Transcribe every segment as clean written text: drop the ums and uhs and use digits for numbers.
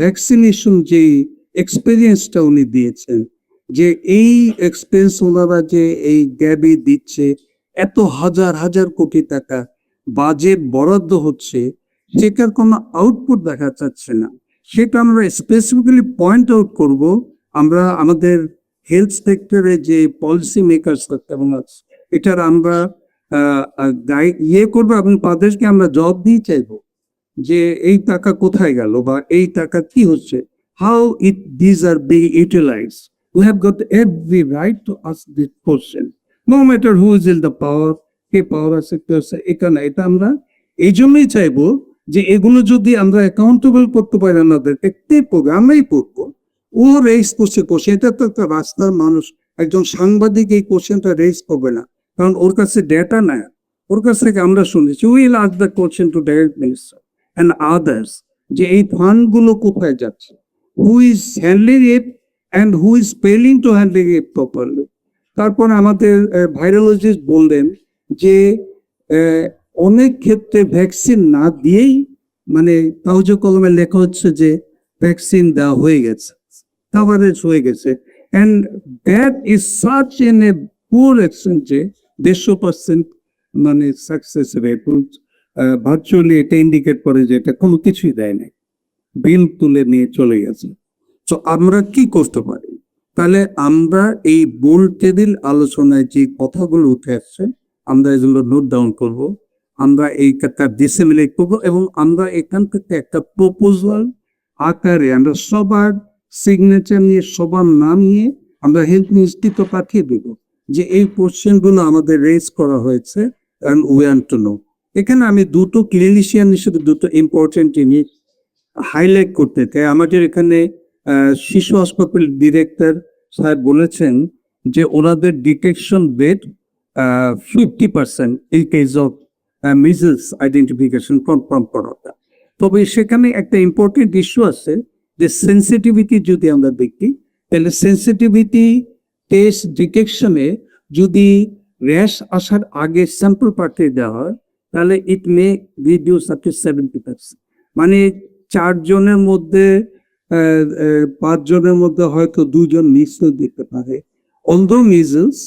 Vaccination যে এক্সপিরিয়েন্সটা উনি দিয়েছেন, যে এই এক্সপিরিয়েন্স ওনারা যে এই গ্যাবি দিচ্ছে, এত হাজার হাজার কোটি টাকা বাজেট বরাদ্দ হচ্ছে, সেটার কোনো আউটপুট দেখা যাচ্ছে না। সেটা আমরা স্পেসিফিক্যালি পয়েন্ট আউট করব। আমরা আমাদের হেলথ সেক্টরে যে পলিসি মেকার্স এবং এটার আমরা ইয়ে করবো এবং তাদেরকে আমরা জবাব দিয়ে চাইবো যে এই টাকা কোথায় গেল বা এই টাকা কি হচ্ছে, how these are being utilized. We have got every right to ask this question, no matter who is in the power, কে পাওয়ার আছে কে আছে। এখানে এটা আমরা এই জন্যই চাইবো যে এগুলো যদি আমরা অ্যাকাউন্টেবল করতে পারি আমাদেরকে, কে পড়বে? আমরাই পড়বো। ও রেজ করছে কোশ্চেন, এটা তো একটা রাস্তার মানুষ, একজন সাংবাদিক এই কোশ্চেনটা রেজ করবে না, কারণ ওর কাছে ডেটা নাই। ওর কাছ থেকে আমরা শুনেছি will ask the question to direct minister and others, যে এই ফান্ডগুলো কোথায় যাচ্ছে, who is handling it and who is failing to handling it properly. তারপর আমাদের ভাইরোলজিস্ট বললেন যে অনেক ক্ষেত্রে ভ্যাকসিন না দিয়েই, মানে কাগজে কলমে লেখা হচ্ছে যে ভ্যাকসিন দেওয়া হয়ে গেছে, কভারেজ হয়ে গেছে, and that is such in a poor extent যে 150% মানে সাকসেস রেট। ভার্চুয়ালি এটা ইন্ডিকেট করে যে এটা কোনো কিছুই দেয় নাই, বিল তুলে নিয়ে চলে গেছে। তো আমরা কি করতে পারি? তাহলে আমরা এই বোল টেবিল আলোচনায় যে কথাগুলো উঠে আসছে, আমরা এগুলো নোট ডাউন করব, আমরা এই একটা ডিসেমিনেট করবো এবং আমরা এখান থেকে একটা প্রপোজাল আকারে আমরা সবার সিগনেচার নিয়ে, সবার নাম নিয়ে আমরা হেলথ মিনিস্ট্রিতে পাঠিয়ে দেব যে এই কোশ্চেনগুলো আমাদের রেজ করা হয়েছে and we want to know. এখানে আমি দুটো ক্লিনিশিয়ান হিসেবে দুটো ইম্পর্টেন্ট জিনিস হাইলাইট করতে চাই। আমাদের এখানে শিশু হাসপাতাল ডিরেক্টর সাহেব বলেছেন যে ওনাদের ডিটেকশন রেট 50% এই case of measles identification confirm করাটা। তবে সেখানে একটা ইম্পর্টেন্ট ইস্যু আছে যে সেন্সিটিভিটি যদি আমরা দেখি, তাহলে সেন্সিটিভিটি টেস্ট ডিটেকশনে যদি র্যাশ আসার আগে স্যাম্পল পাঠিয়ে দেওয়া হয়, তাহলে ইট মে রিডিউস আপ টু 70%। মানে 4 জনের মধ্যে 5 জনের মধ্যে হয়তো 2 জন মিসও দিতে পারে অলদো মিজেলস,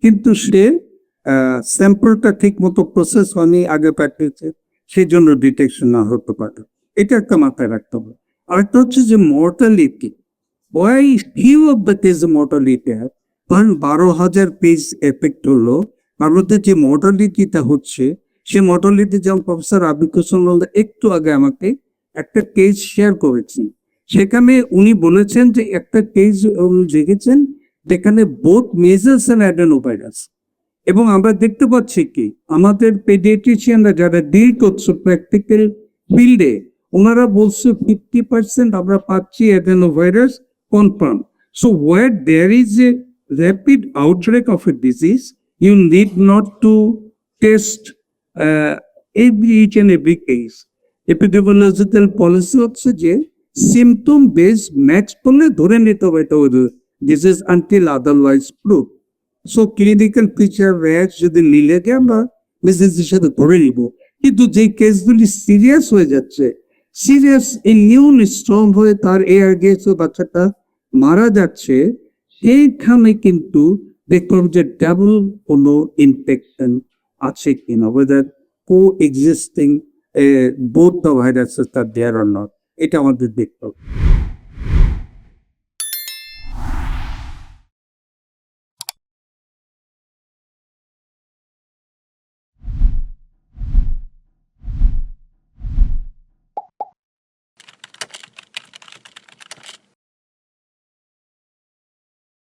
কিন্তু সে স্যাম্পলটা ঠিক মতো প্রসেস হয়নি, আগে পাঠিয়েছে, সেই জন্য ডিটেকশন না হতে পারে। এটা একটা মাথায় রাখতে হবে। আরেকটা হচ্ছে যে mortality, why few of the case mortality হয়, কারণ 12,000 পেজ এফেক্ট হলো, তার মধ্যে যে মর্টালিটিটা হচ্ছে সে মর্টালিটি যেমন প্রফেসর আবিদ হোসেন একটু আগে আমাকে একটা কেস শেয়ার করেছেন, সেখানে উনি বলেছেন যে একটা কেস দেখেছেন যেখানে বোথ মেজেলস এন্ড অ্যাডেনোভাইরাস, এবং আমরা দেখতে পাচ্ছি কি আমাদের পেডিয়াট্রিশিয়ানরা যারা ডিল করছে প্র্যাকটিক্যাল ফিল্ডে, ওনারা বলছে 50% আমরা পাচ্ছি adenovirus confirm. So where there is a rapid outbreak of a disease, you need not to test each and every case. Epidemiological policy হচ্ছে যে symptom based ম্যাচ করলে ধরে নিতে হবে এটা disease until otherwise proved. So clinical feature rash যদি নিলে গে আমরা ডিজিজের সাথে ধরে নিব, কিন্তু যে কেসগুলি সিরিয়াস হয়ে যাচ্ছে, সিরিয়াস ইমিউন স্ট্রং হয়ে তার এয়ার গেছে বাচ্চাটা মারা যাচ্ছে, সেইখানে কিন্তু দেখলাম যে ডাবল কোনো ইনফেকশন আছে কিনা, whether coexisting both the viruses are there or not, এটা আমাদের দেখতে হবে।